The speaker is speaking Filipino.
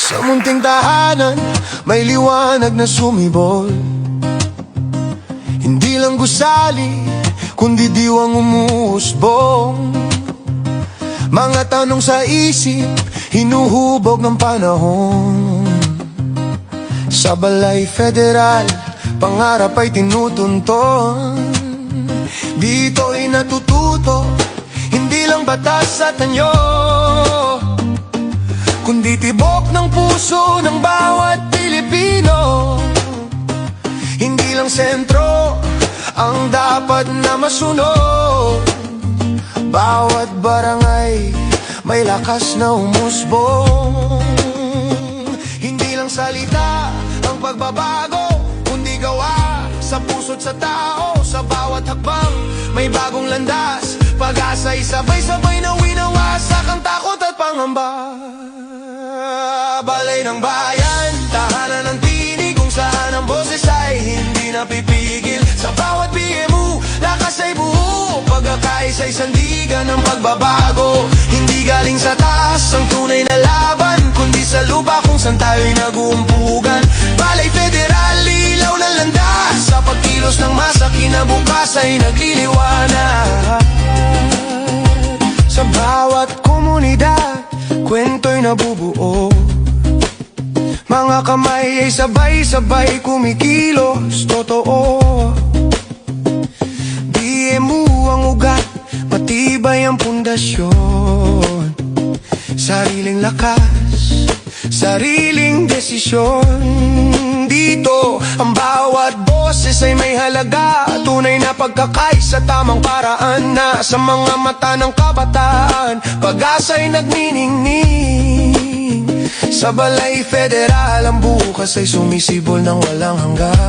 Sa munting tahanan, may liwanag na sumibol. Hindi lang gusali, kundi diwang umuusbong. Mga tanong sa isip, hinuhubog ng panahon. Sa Balay Federal, pangarap ay tinutunton. Dito'y natututo, hindi lang batas at anyo, kundi tibok ng puso ng bawat Pilipino. Hindi lang sentro ang dapat na masunod. Bawat barangay may lakas na umusbong. Hindi lang salita ang pagbabago, kundi gawa sa puso't sa tao. Sa bawat hakbang may bagong landas, pag-asa'y sabay-sabay na winawasak ang takot at pangamba. Balay ng bayan, tahanan ng tinig kung saan ang boses ay hindi napipigil. Sa bawat BMU, lakas ay buo, pagkakaisa'y sandigan ng pagbabago. Hindi galing sa taas ang tunay na laban, kundi sa lupa kung saan tayo'y nag-uumpugan. Balay Federal, ilaw na landas, sa pagkilos ng masa kinabukas ay nagliliwanag. Sa bawat komunidad, kwento'y nabubuo. Mga kamay ay sabay-sabay kumikilos, totoo. BMU ang ugat, matibay ang pundasyon. Sariling lakas, sariling desisyon. Dito, ang bawat boses ay may halaga, tunay na pagkakaisa, tamang paraan na sa mga mata ng kabataan. Pag-asa'y nagniningning. Sa Balay Federal, ang bukas ay sumisibol ng walang hanggan.